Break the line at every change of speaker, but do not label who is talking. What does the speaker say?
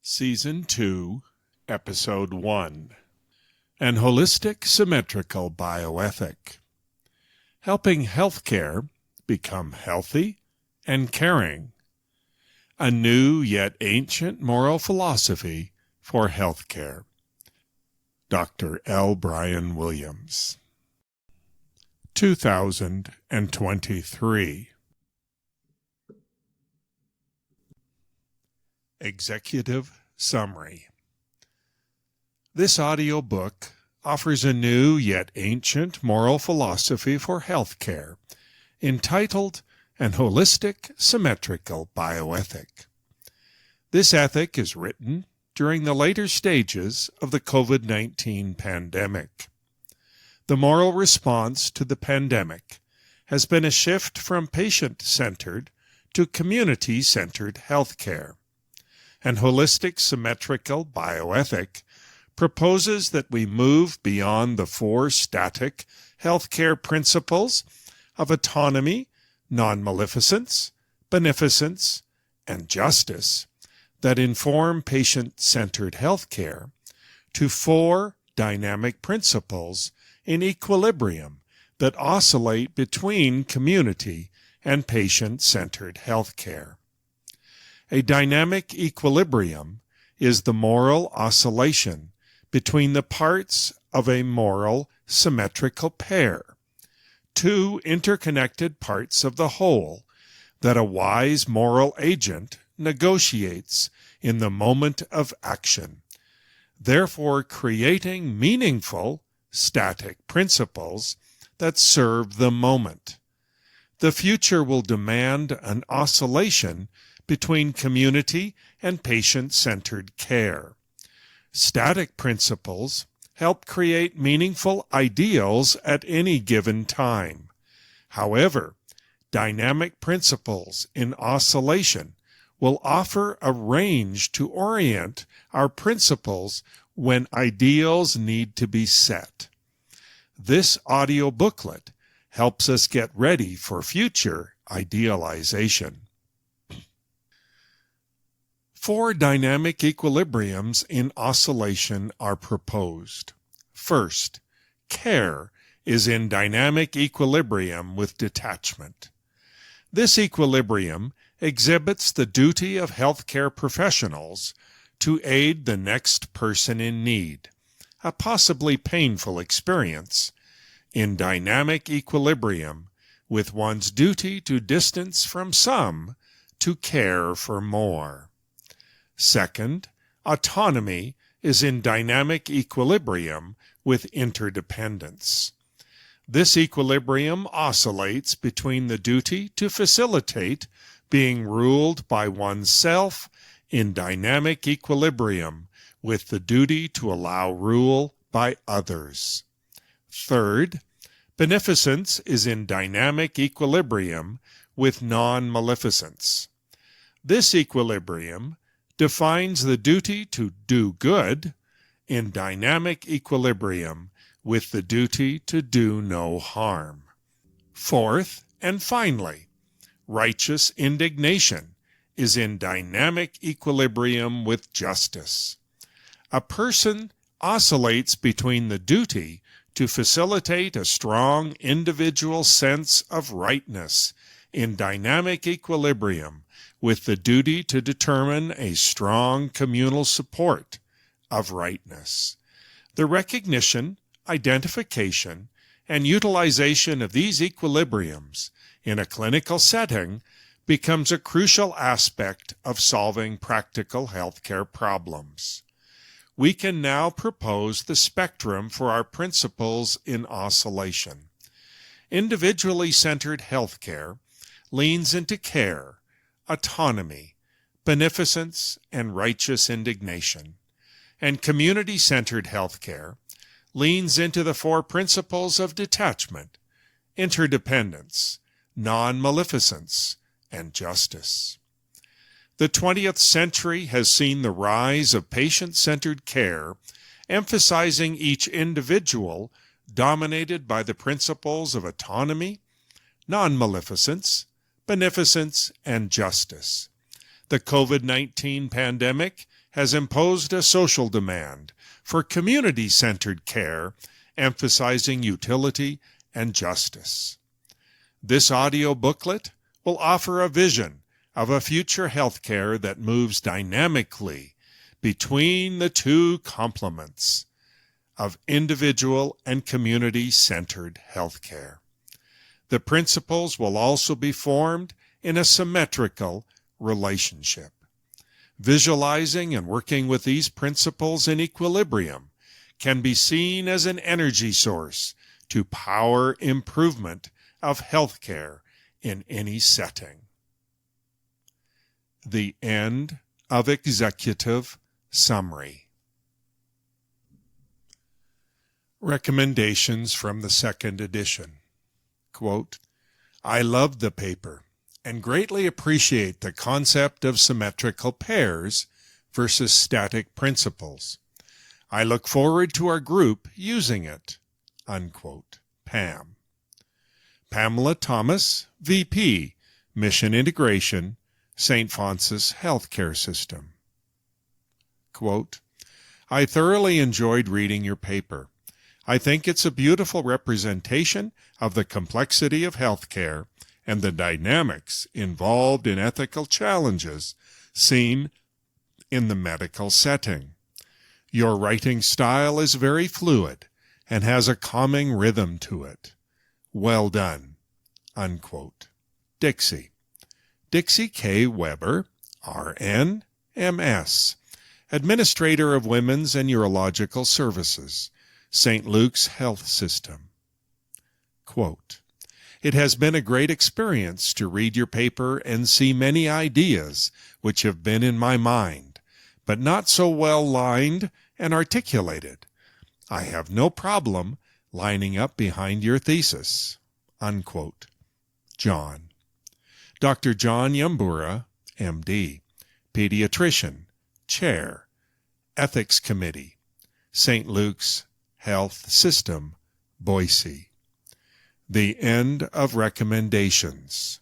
Season 2, Episode 1, An Holistic Symmetrical Bioethic, Helping Healthcare Become Healthy and Caring, a New Yet Ancient Moral Philosophy for Healthcare. Dr. L. Brian Williams. 2023. Executive Summary. This audiobook offers a new yet ancient moral philosophy for healthcare entitled An Holistic Symmetrical Bioethic. This ethic is written during the later stages of the COVID-19 pandemic. The moral response to the pandemic has been a shift from patient-centered to community-centered healthcare. An holistic symmetrical bioethic proposes that we move beyond the four static healthcare principles of autonomy, non-maleficence, beneficence, and justice that inform patient-centered healthcare to four dynamic principles in equilibrium that oscillate between community and patient-centered healthcare. A dynamic equilibrium is the moral oscillation between the parts of a moral symmetrical pair, two interconnected parts of the whole that a wise moral agent negotiates in the moment of action, therefore creating meaningful static principles that serve the moment. The future will demand an oscillation between community and patient-centered care. Static principles help create meaningful ideals at any given time. However, dynamic principles in oscillation will offer a range to orient our principles when ideals need to be set. This audio booklet helps us get ready for future idealization. Four dynamic equilibriums in oscillation are proposed. First, care is in dynamic equilibrium with detachment. This equilibrium exhibits the duty of healthcare professionals to aid the next person in need, a possibly painful experience, in dynamic equilibrium with one's duty to distance from some to care for more. Second, autonomy is in dynamic equilibrium with interdependence. This equilibrium oscillates between the duty to facilitate being ruled by oneself in dynamic equilibrium with the duty to allow rule by others. Third, beneficence is in dynamic equilibrium with non-maleficence. This equilibrium defines the duty to do good in dynamic equilibrium with the duty to do no harm. Fourth, and finally, righteous indignation is in dynamic equilibrium with justice. A person oscillates between the duty to facilitate a strong individual sense of rightness in dynamic equilibrium with the duty to determine a strong communal support of rightness. The recognition, identification, and utilization of these equilibriums in a clinical setting becomes a crucial aspect of solving practical healthcare problems. We can now propose the spectrum for our principles in oscillation. Individually centered healthcare leans into care, autonomy, beneficence, and righteous indignation, and community-centered healthcare leans into the four principles of detachment, interdependence, non-maleficence, and justice. The 20th century has seen the rise of patient-centered care, emphasizing each individual dominated by the principles of autonomy, non-maleficence, beneficence, and justice. The COVID-19 pandemic has imposed a social demand for community-centered care, emphasizing utility and justice. This audio booklet will offer a vision of a future healthcare that moves dynamically between the two complements of individual and community-centered healthcare. The principles will also be formed in a symmetrical relationship. Visualizing and working with these principles in equilibrium can be seen as an energy source to power improvement of healthcare in any setting. The end of executive summary. Recommendations from the second edition. Quote, I loved the paper and greatly appreciate the concept of symmetrical pairs versus static principles. I look forward to our group using it. Unquote. Pam. Pamela Thomas, VP, Mission Integration, St. Francis Healthcare System. Quote, I thoroughly enjoyed reading your paper. I think it's a beautiful representation of the complexity of healthcare and the dynamics involved in ethical challenges seen in the medical setting. Your writing style is very fluid and has a calming rhythm to it. Well done. Unquote. Dixie. Dixie K. Weber, RN, MS, Administrator of Women's and Urological Services, St. Luke's Health System. Quote, It has been a great experience to read your paper and see many ideas which have been in my mind, but not so well lined and articulated. I have no problem lining up behind your thesis. Unquote. John. Dr. John Yambura, MD, Pediatrician, Chair, Ethics Committee, St. Luke's Health System, Boise. The end of recommendations.